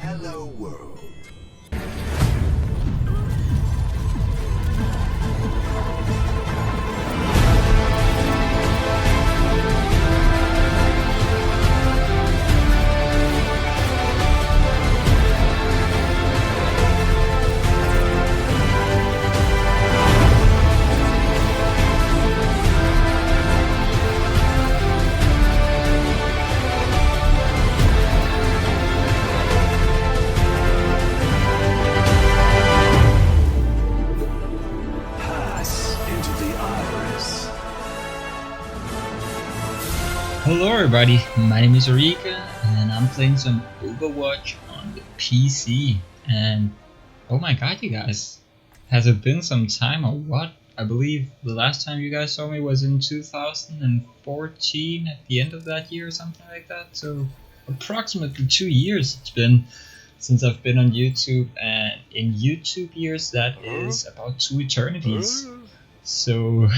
Hello world. Pass into the iris. Hello everybody, my name is Auriga and I'm playing some Overwatch on the PC. And oh my god, you guys, has it been some time or what? I believe the last time you guys saw me was in 2014 at the end of that year or something like that. So approximately 2 years it's been since I've been on YouTube, and in YouTube years that is about 2 eternities. So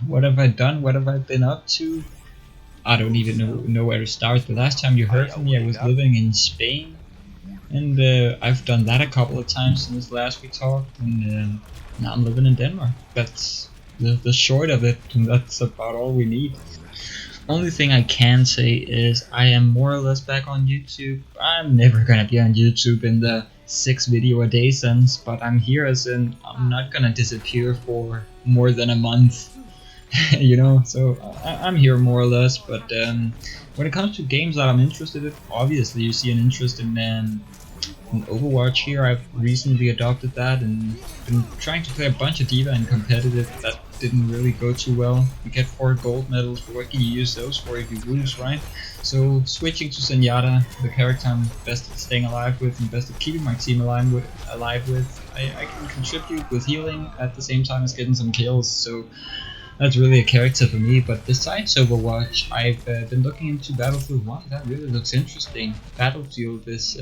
what have I done? What have I been up to? I don't even know where to start. The last time you heard from me, I was living in Spain, and I've done that a couple of times since last we talked, and now I'm living in Denmark. That's the short of it, and that's about all we need. Only thing I can say is I am more or less back on YouTube. I'm never gonna be on YouTube in the 6 video a day sense, but I'm here as in I'm not gonna disappear for more than a month. You know, so I'm here more or less. But when it comes to games that I'm interested in, obviously you see an interest in Overwatch here. I've recently adopted that and been trying to play a bunch of Diva and competitive. That didn't really go too well. You get 4 gold medals, but what can you use those for if you lose, right? So switching to Zenyatta, the character I'm best at staying alive with and best at keeping my team alive with, I can contribute with healing at the same time as getting some kills. So that's really a character for me. But besides Overwatch, I've been looking into Battlefield 1. That really looks interesting. Battlefield is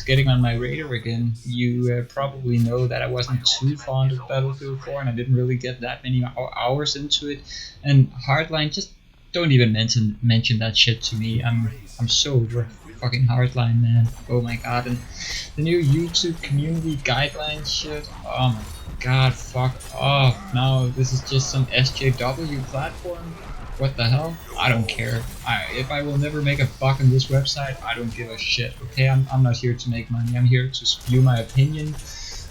getting on my radar again. You probably know that I wasn't too fond of Battlefield 4, and I didn't really get that many hours into it. And Hardline, just don't even mention that shit to me. I'm so over fucking Hardline, man. Oh my god. And the new YouTube community guidelines shit. Oh my god, fuck off. Now this is just some SJW platform. What the hell? I don't care. If I will never make a buck on this website, I don't give a shit. Okay, I'm not here to make money. I'm here to spew my opinion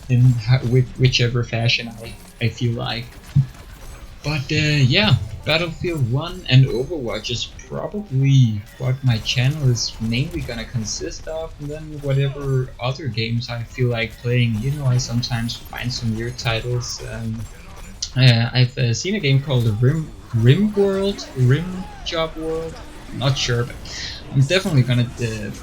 in whichever fashion I feel like. But yeah, Battlefield 1 and Overwatch is probably what my channel is mainly gonna consist of, and then whatever other games I feel like playing. You know, I sometimes find some weird titles. I've seen a game called the Rim Job World. Not sure, but I'm definitely gonna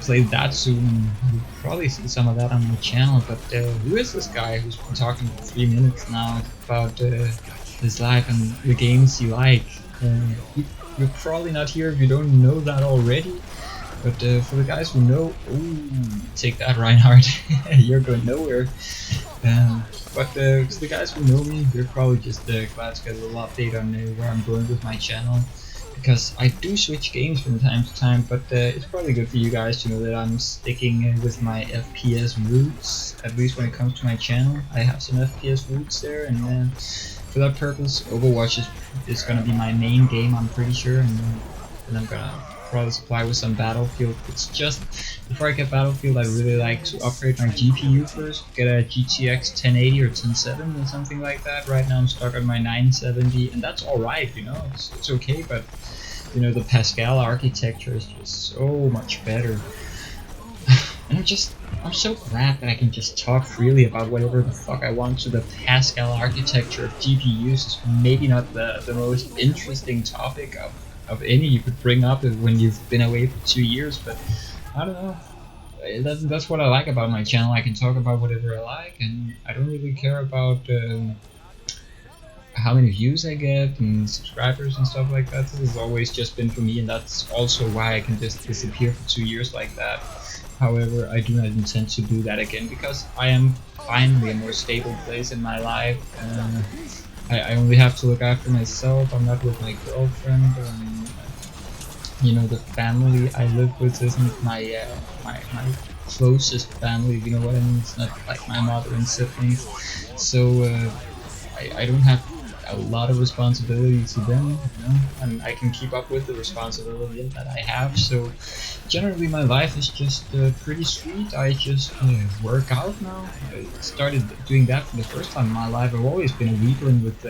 play that soon. You'll probably see some of that on my channel. But who is this guy who's been talking for 3 minutes now about his life and the games you like? You're probably not here if you don't know that already. But for the guys who know, ooh, take that, Reinhardt. You're going nowhere. But for the guys who know me, they're probably just glad to get a little update on where I'm going with my channel. Because I do switch games from time to time, but it's probably good for you guys to know that I'm sticking with my FPS roots, at least when it comes to my channel. I have some FPS roots there, and for that purpose, Overwatch is going to be my main game, I'm pretty sure, and then I'm going to probably supply with some Battlefield. It's just, before I get Battlefield, I really like to upgrade my GPU first, get a GTX 1080 or 1070 or something like that. Right now I'm stuck on my 970, and that's alright, you know, it's okay, but you know, the Pascal architecture is just so much better. And I'm so glad that I can just talk freely about whatever the fuck I want. To the Pascal architecture of GPUs is maybe not the most interesting topic of any you could bring up when you've been away for 2 years, but I don't know. That's what I like about my channel. I can talk about whatever I like, and I don't really care about how many views I get and subscribers and stuff like that. This has always just been for me, and that's also why I can just disappear for 2 years like that. However, I do not intend to do that again, because I am finally a more stable place in my life. I only have to look after myself. I'm not with my girlfriend. You know, the family I live with isn't my closest family, if you know what I mean. It's not like my mother and siblings, so I don't have a lot of responsibility to them, you know, and I can keep up with the responsibility that I have. So generally my life is just pretty sweet. I just work out now. I started doing that for the first time in my life. I've always been a weakling with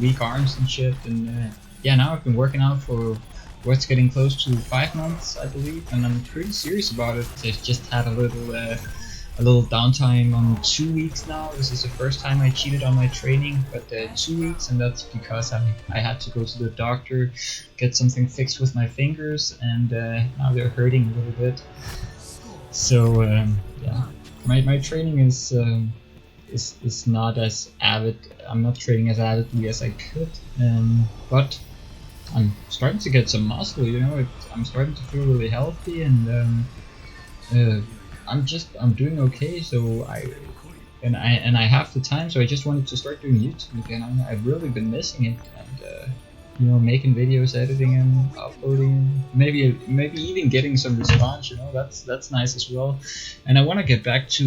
weak arms and shit, and yeah, now I've been working out for what's getting close to 5 months, I believe, and I'm pretty serious about it. I've just had a little downtime on 2 weeks now. This is the first time I cheated on my training, but 2 weeks, and that's because I had to go to the doctor, get something fixed with my fingers, and now they're hurting a little bit. So yeah, my training is not as avid. I'm not training as avidly as I could, but I'm starting to get some muscle. You know, I'm starting to feel really healthy, and uh, I'm doing okay. So I have the time, so I just wanted to start doing YouTube again. I've really been missing it, and you know, making videos, editing them, uploading, maybe even getting some response. You know, that's nice as well. And I want to get back to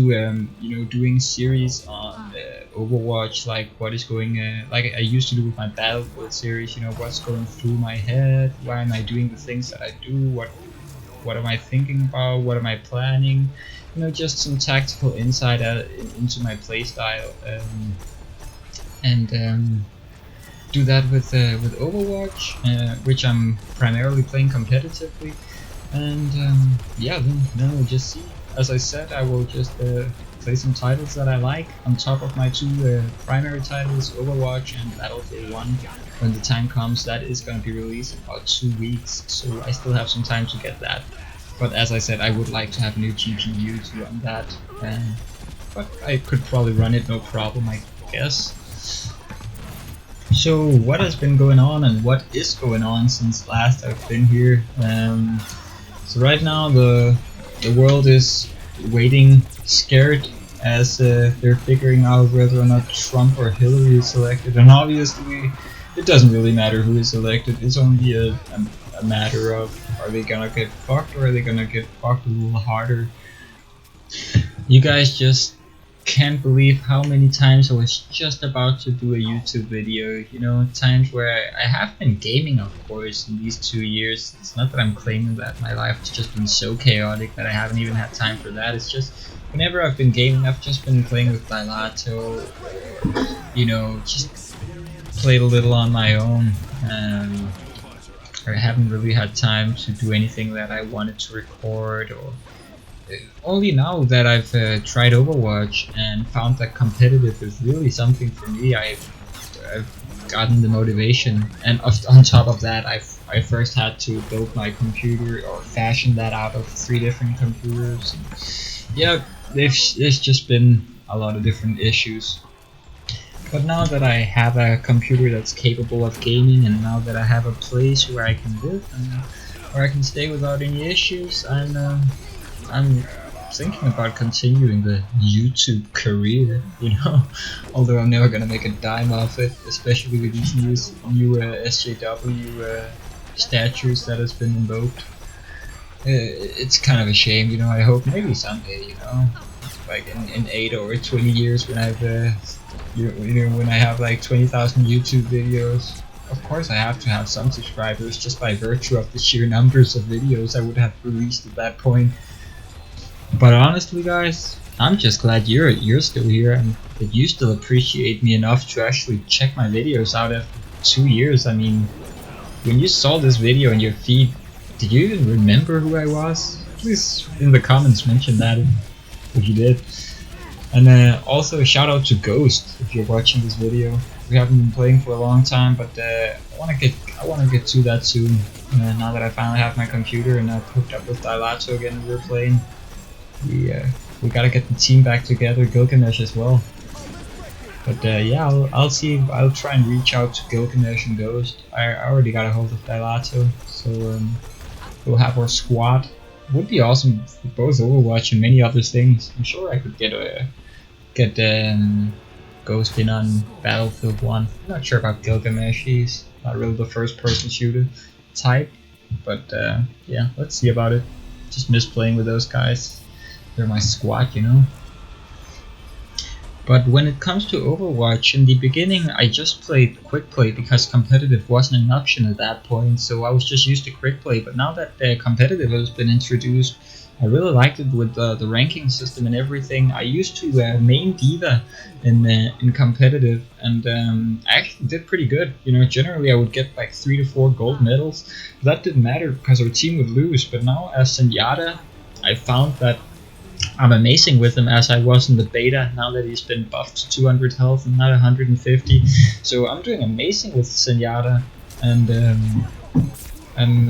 you know, doing series on Overwatch, like what is going like I used to do with my Battlefield series. You know, what's going through my head, why am I doing the things that I do, what am I thinking about, what am I planning, you know, just some tactical insight into my playstyle, and do that with Overwatch, which I'm primarily playing competitively, and yeah, then we'll just see. As I said, I will just play some titles that I like on top of my two primary titles, Overwatch and Battlefield 1. When the time comes, that is going to be released in about 2 weeks, so I still have some time to get that. But as I said, I would like to have a new GPU to run that, but I could probably run it no problem, I guess. So what has been going on and what is going on since last I've been here? So right now the world is waiting, scared, as they're figuring out whether or not Trump or Hillary is elected, and obviously it doesn't really matter who is elected. It's only a matter of, are they gonna get fucked, or are they gonna get fucked a little harder? You guys just can't believe how many times I was just about to do a YouTube video, you know, times where I have been gaming, of course, in these 2 years. It's not that I'm claiming that my life has just been so chaotic that I haven't even had time for that. It's just, whenever I've been gaming, I've just been playing with Dilato, you know, just played a little on my own. I haven't really had time to do anything that I wanted to record, or only now that I've tried Overwatch and found that competitive is really something for me. I've gotten the motivation, and on top of that, I first had to build my computer, or fashion that out of 3 different computers. And yeah, there's just been a lot of different issues. But now that I have a computer that's capable of gaming, and now that I have a place where I can live and where I can stay without any issues, I'm thinking about continuing the YouTube career, you know, although I'm never gonna make a dime off it, especially with these new SJW statues that has been invoked. It's kind of a shame, you know. I hope maybe someday, you know, like in 8 or 20 years, when I've you know, when I have like 20,000 YouTube videos. Of course I have to have some subscribers, just by virtue of the sheer numbers of videos I would have released at that point. But honestly, guys, I'm just glad you're still here, and that you still appreciate me enough to actually check my videos out after 2 years. I mean, when you saw this video in your feed, did you even remember who I was? Please in the comments mention that if you did. And also a shout out to Ghost if you're watching this video. We haven't been playing for a long time, but I want to get to that soon. Now that I finally have my computer and I've hooked up with Dilato again and we're playing. We gotta get the team back together, Gilgamesh as well. But yeah, I'll try and reach out to Gilgamesh and Ghost. I already got a hold of Dilato, so we'll have our squad. Would be awesome for both Overwatch and many other things. I'm sure I could get Ghost in on Battlefield 1. I'm not sure about Gilgamesh. He's not really the first person shooter type, but yeah, let's see about it. Just miss playing with those guys. they're my squad, you know. But when it comes to Overwatch, in the beginning I just played quick play because competitive wasn't an option at that point, so I was just used to quick play. But now that competitive has been introduced, I really liked it with the ranking system and everything. I used to main D.Va in competitive, and I actually did pretty good. You know, generally I would get like 3 to 4 gold medals. That didn't matter because our team would lose. But now as Zenyatta, I found that I'm amazing with him as I was in the beta, now that he's been buffed to 200 health and not 150. So I'm doing amazing with Zenyatta, and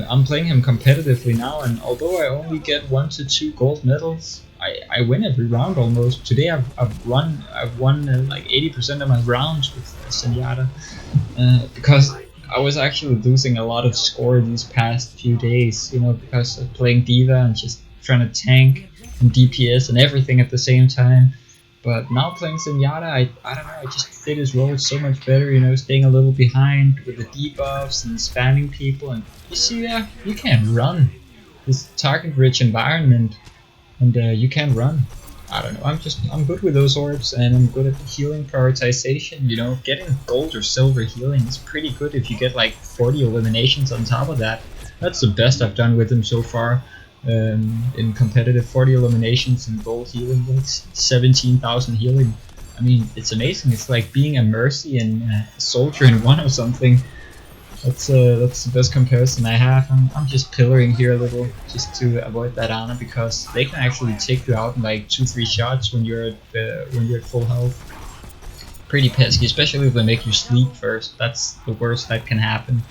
I'm playing him competitively now, and although I only get 1 to 2 gold medals, I win every round almost. Today I've won like 80% of my rounds with Zenyatta, because I was actually losing a lot of score these past few days, you know, because of playing D.Va and just trying to tank and DPS and everything at the same time. But now playing Zenyatta, I don't know, I just fit his role so much better, you know, staying a little behind with the debuffs and spamming people. And you see there, you can't run. This target-rich environment, and you can't run. I don't know, I'm good with those orbs, and I'm good at the healing prioritization, you know. Getting gold or silver healing is pretty good if you get like 40 eliminations on top of that. That's the best I've done with him so far. In competitive, 40 eliminations and gold healing, that's 17,000 healing. I mean, it's amazing. It's like being a Mercy and a Soldier in one or something. That's the best comparison I have. I'm just pillaring here a little just to avoid that Ana, because they can actually take you out in like 2-3 shots when you're at full health. Pretty pesky, especially if they make you sleep first. That's the worst that can happen.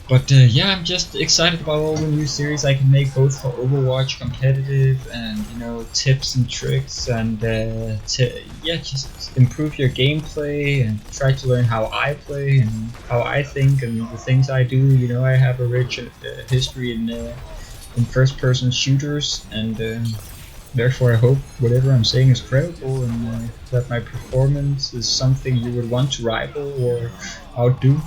But yeah, I'm just excited about all the new series I can make, both for Overwatch competitive and, you know, tips and tricks, and yeah, just improve your gameplay and try to learn how I play and how I think and the things I do. You know, I have a rich history in first-person shooters, and therefore I hope whatever I'm saying is credible, and that my performance is something you would want to rival or outdo.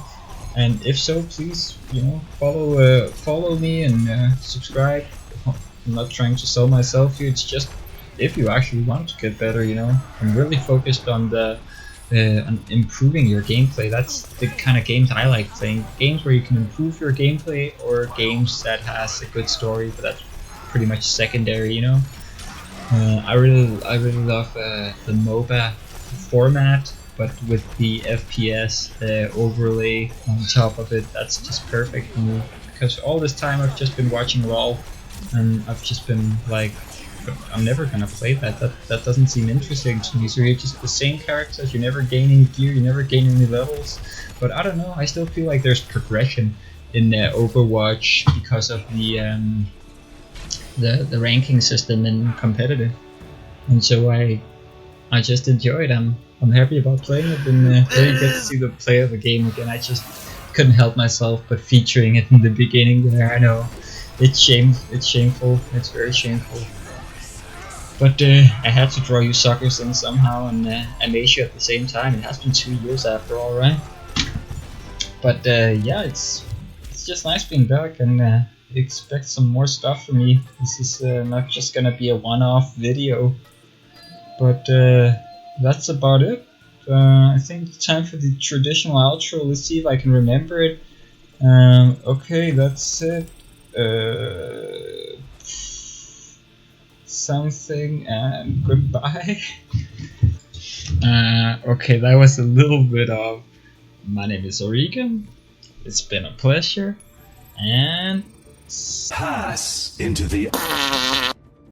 And if so, please, you know, follow me and subscribe. I'm not trying to sell myself here. It's just if you actually want to get better, you know. I'm really focused on on improving your gameplay. That's the kind of games I like playing. Games where you can improve your gameplay, or games that has a good story, but that's pretty much secondary, you know. I really love the MOBA format, but with the FPS overlay on top of it. That's just perfect for me, because all this time I've just been watching LoL, and I've just been like, I'm never gonna play that. That doesn't seem interesting to me. So you're just the same characters, you never gain any gear, you never gain any levels. But I don't know, I still feel like there's progression in Overwatch because of the ranking system in competitive, and so I just enjoy it. I'm happy about playing it, and there you get to see the play of the game again. I just couldn't help myself but featuring it in the beginning there. I know it's shameful. It's very shameful. But I had to draw you suckers in somehow, and I made you at the same time. It has been 2 years after all, right? But yeah, it's just nice being back, and expect some more stuff from me. This is not just gonna be a one-off video. But that's about it. I think it's time for the traditional outro. Let's see if I can remember it. Okay, that's it. Something, and goodbye. Okay, that was a little bit of. My name is Auriga. It's been a pleasure, and Pass into the